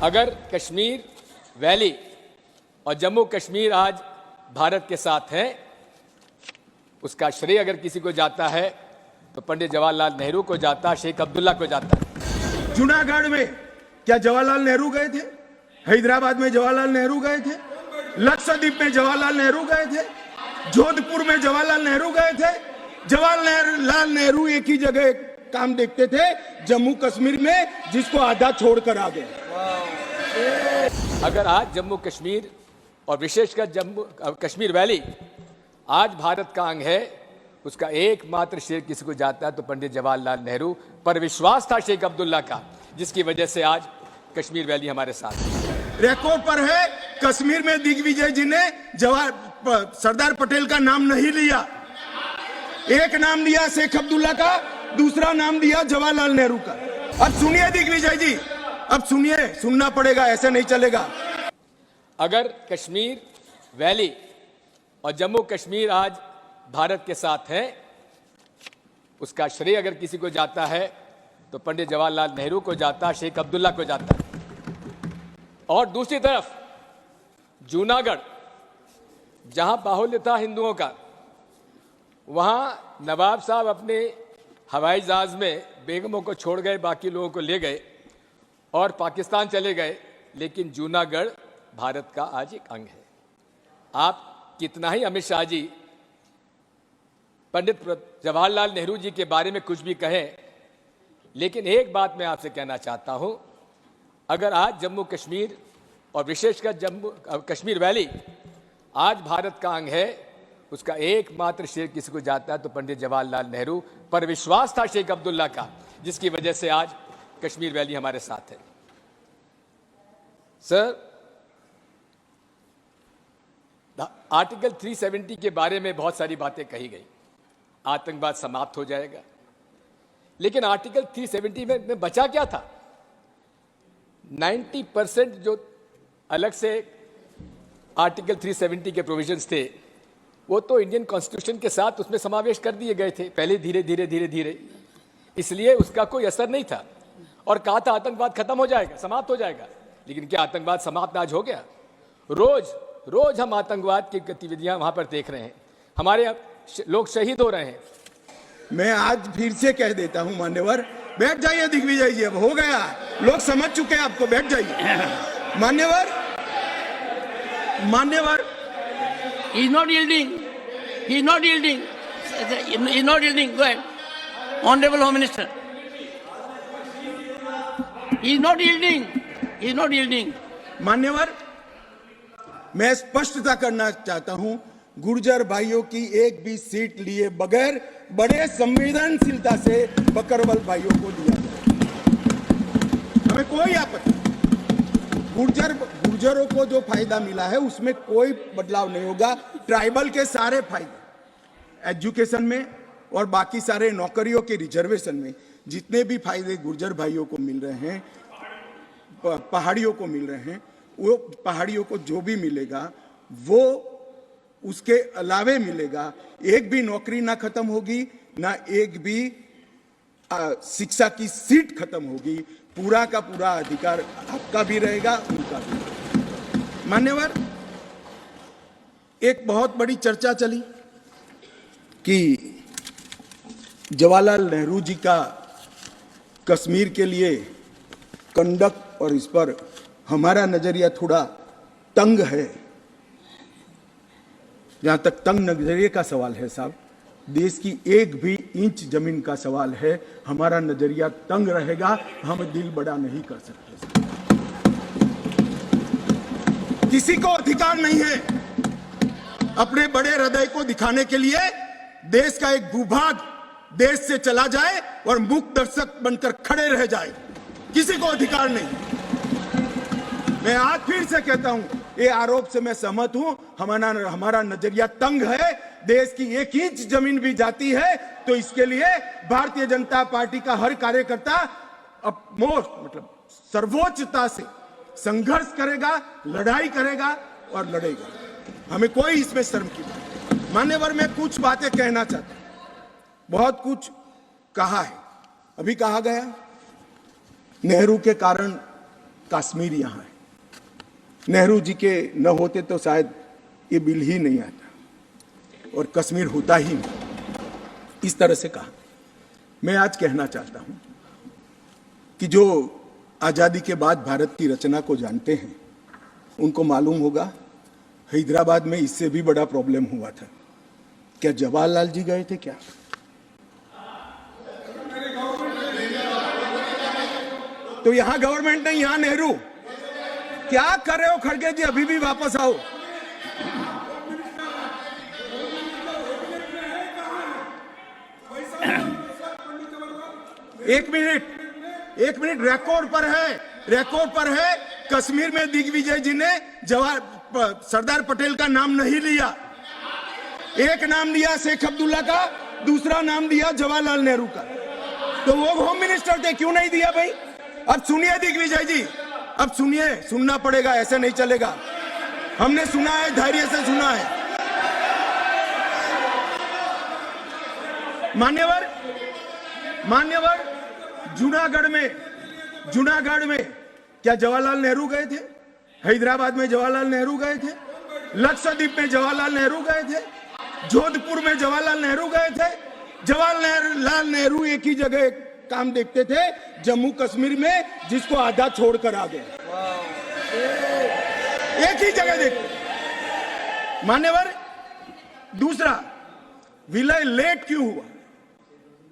अगर कश्मीर वैली और जम्मू कश्मीर आज भारत के साथ है, उसका श्रेय अगर किसी को जाता है तो पंडित जवाहरलाल नेहरू को जाता, शेख अब्दुल्ला को जाता। जूनागढ़ में क्या जवाहरलाल नेहरू गए थे? हैदराबाद में जवाहरलाल नेहरू गए थे? लक्षद्वीप में जवाहरलाल नेहरू गए थे? जोधपुर में जवाहरलाल नेहरू गए थे? जवाहरलाल नेहरू एक ही जगह काम देखते थे, जम्मू कश्मीर में, जिसको आधा छोड़कर आ गए। अगर आज जम्मू कश्मीर और विशेषकर जम्मू कश्मीर वैली आज भारत का अंग है, उसका एकमात्र श्रेय किसी को जाता है तो पंडित जवाहरलाल नेहरू पर विश्वास था शेख अब्दुल्ला का, जिसकी वजह से आज कश्मीर वैली हमारे साथ है। रिकॉर्ड पर है, कश्मीर में दिग्विजय जी ने सरदार पटेल का नाम नहीं लिया। एक नाम लिया शेख अब्दुल्ला का, दूसरा नाम दिया जवाहरलाल नेहरू का। अब सुनिए दिग्विजय जी, अब सुनिए, सुनना पड़ेगा, ऐसे नहीं चलेगा। अगर कश्मीर वैली और जम्मू कश्मीर आज भारत के साथ है, उसका श्रेय अगर किसी को जाता है तो पंडित जवाहरलाल नेहरू को जाता, शेख अब्दुल्ला को जाता। और दूसरी तरफ जूनागढ़, जहां बाहुल्य था हिंदुओं का, वहां नवाब साहब अपने हवाई जहाज में बेगमों को छोड़ गए, बाकी लोगों को ले गए और पाकिस्तान चले गए, लेकिन जूनागढ़ भारत का आज एक अंग है। आप कितना ही अमित शाह जी पंडित जवाहरलाल नेहरू जी के बारे में कुछ भी कहें, लेकिन एक बात मैं आपसे कहना चाहता हूं, अगर आज जम्मू कश्मीर और विशेषकर जम्मू कश्मीर वैली आज भारत का अंग है, उसका एकमात्र श्रेय किसी को जाता है तो पंडित जवाहरलाल नेहरू पर विश्वास था शेख अब्दुल्ला का, जिसकी वजह से आज कश्मीर वैली हमारे साथ है। सर, आर्टिकल 370 के बारे में बहुत सारी बातें कही गई, आतंकवाद समाप्त हो जाएगा, लेकिन आर्टिकल 370 में बचा क्या था? 90% जो अलग से आर्टिकल 370 के प्रोविजंस थे, वो तो इंडियन कॉन्स्टिट्यूशन के साथ उसमें समावेश कर दिए गए थे पहले, धीरे धीरे, इसलिए उसका कोई असर नहीं था। और कहा था आतंकवाद खत्म हो जाएगा, समाप्त हो जाएगा, लेकिन क्या आतंकवाद समाप्त आज हो गया? रोज हम आतंकवाद की गतिविधियां वहां पर देख रहे हैं, हमारे लोग शहीद हो रहे हैं। मैं आज फिर से कह देता हूं, मान्यवर, बैठ जाइए दिग्विजय जी, अब हो गया, लोग समझ चुके हैं आपको, बैठ जाइए। मान्यवर he is not yielding, go ahead, honorable home minister, he is not yielding। मान्यवर, मैं स्पष्टता करना चाहता हूं, गुर्जर भाइयों की एक भी सीट लिए बगैर बड़े संवेदनशीलता से बकरवाल भाइयों को दिया गया। हमें कोई आपत्ति, गुर्जरों को जो फायदा मिला है उसमें कोई बदलाव नहीं होगा। ट्राइबल के सारे फायदे एजुकेशन में और बाकी सारे नौकरियों के रिजर्वेशन में जितने भी फायदे गुर्जर भाइयों को मिल रहे हैं, पहाड़ियों को मिल रहे हैं, वो पहाड़ियों को जो भी मिलेगा वो उसके अलावे मिलेगा। एक भी नौकरी ना खत्म होगी, ना एक भी शिक्षा की सीट खत्म होगी, पूरा का पूरा अधिकार आपका भी रहेगा, उनका भी। मान्यवर, एक बहुत बड़ी चर्चा चली कि जवाहरलाल नेहरू जी का कश्मीर के लिए कंडक्ट, और इस पर हमारा नजरिया थोड़ा तंग है। जहां तक तंग नजरिए का सवाल है साहब, देश की एक भी इंच जमीन का सवाल है, हमारा नजरिया तंग रहेगा, हम दिल बड़ा नहीं कर सकते। किसी को अधिकार नहीं है अपने बड़े हृदय को दिखाने के लिए देश का एक भूभाग देश से चला जाए और मूक दर्शक बनकर खड़े रह जाए, किसी को अधिकार नहीं। मैं आज फिर से कहता हूं, ये आरोप से मैं सहमत हूं, हमारा नजरिया तंग है। देश की एक इंच जमीन भी जाती है तो इसके लिए भारतीय जनता पार्टी का हर कार्यकर्ता मतलब सर्वोच्चता से संघर्ष करेगा, लड़ाई करेगा और लड़ेगा। हमें कोई इसमें शर्म की बात नहीं। मान्यवर, मैं कुछ बातें कहना चाहता हूं, बहुत कुछ कहा है, अभी कहा गया नेहरू के कारण कश्मीर यहाँ है। नेहरू जी के न होते तो शायद ये बिल ही नहीं आता और कश्मीर होता ही नहीं। इस तरह से कहा। मैं आज कहना चाहता हूं कि जो आजादी के बाद भारत की रचना को जानते हैं उनको मालूम होगा हैदराबाद में इससे भी बड़ा प्रॉब्लम हुआ था। क्या जवाहरलाल जी गए थे क्या? तो यहां गवर्नमेंट नहीं, यहां नेहरू। क्या कर रहे हो खड़गे जी? अभी भी वापस आओ। एक मिनट रिकॉर्ड पर है। कश्मीर में दिग्विजय जी ने सरदार पटेल का नाम नहीं लिया। एक नाम लिया शेख अब्दुल्ला का, दूसरा नाम दिया जवाहरलाल नेहरू का। तो वो होम मिनिस्टर थे, क्यों नहीं दिया भाई? अब सुनिए दिग्विजय जी, अब सुनिए, सुनना पड़ेगा, ऐसे नहीं चलेगा। हमने सुना है, धैर्य से सुना है। मान्यवर जूनागढ़ में क्या जवाहरलाल नेहरू गए थे? हैदराबाद में जवाहरलाल नेहरू गए थे? लक्षद्वीप में जवाहरलाल नेहरू गए थे? जोधपुर में जवाहरलाल नेहरू गए थे? जवाहरलाल नेहरू एक ही जगह काम देखते थे, जम्मू कश्मीर में, जिसको आधा छोड़कर आ गए। एक ही जगह देखते। मान्यवर, दूसरा, विलय लेट क्यों हुआ?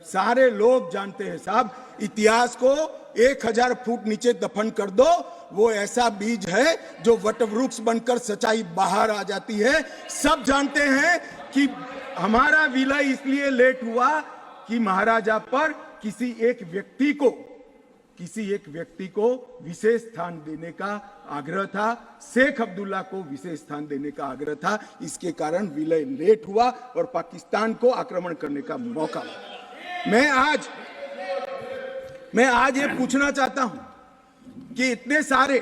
सारे लोग जानते हैं साहब, इतिहास को 1000 फुट नीचे दफन कर दो, वो ऐसा बीज है जो वटवृक्ष बनकर सच्चाई बाहर आ जाती है। सब जानते हैं कि हमारा विलय इसलिए लेट हुआ कि महाराजा पर किसी एक व्यक्ति को विशेष स्थान देने का आग्रह था। शेख अब्दुल्ला को विशेष स्थान देने का आग्रह था। इसके कारण विलय लेट हुआ और पाकिस्तान को आक्रमण करने का मौका मिला। मैं आज ये पूछना चाहता हूं कि इतने सारे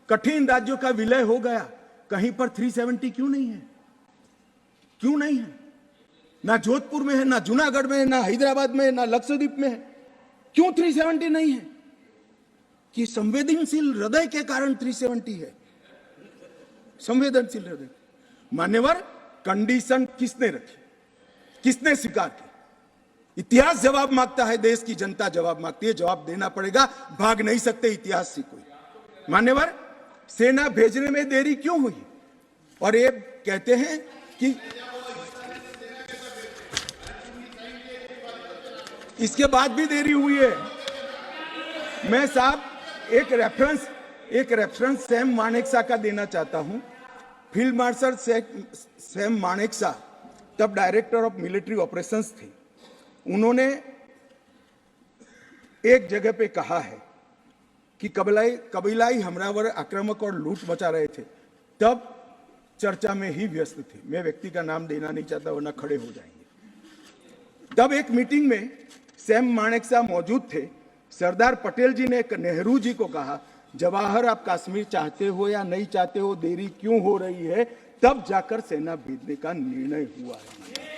कठिन राज्यों का विलय हो गया, कहीं पर 370 क्यों नहीं है? क्यों नहीं है? ना जोधपुर में है, ना जूनागढ़ में है, ना हैदराबाद में है, ना लक्षद्वीप में है। क्यों 370 नहीं है? कि संवेदनशील हृदय के कारण 370 है। संवेदनशील हृदय। मान्यवर, कंडीशन किसने रखी? किसने स्वीकार की? इतिहास जवाब मांगता है, देश की जनता जवाब मांगती है। जवाब देना पड़ेगा, भाग नहीं सकते इतिहास से कोई। मान्यवर, सेना भेजने में देरी क्यों हुई? और ये कहते हैं कि इसके बाद भी देरी हुई है। मैं साहब एक रेफरेंस सैम मानेकशॉ का देना चाहता हूं। फील्ड मार्शल सैम मानेकशॉ तब डायरेक्टर ऑफ मिलिट्री ऑपरेशंस थे। उन्होंने एक जगह पे कहा है कि कबीलाई हमलावर आक्रामक और लूट मचा रहे थे, तब चर्चा में ही व्यस्त थे। मैं व्यक्ति का नाम देना नहीं चाहता, वरना खड़े हो जाएंगे। तब एक मीटिंग में सैम मानेकशॉ मौजूद थे। सरदार पटेल जी ने नेहरू जी को कहा, जवाहर, आप कश्मीर चाहते हो या नहीं चाहते हो, देरी क्यों हो रही है? तब जाकर सेना भेजने का निर्णय हुआ है।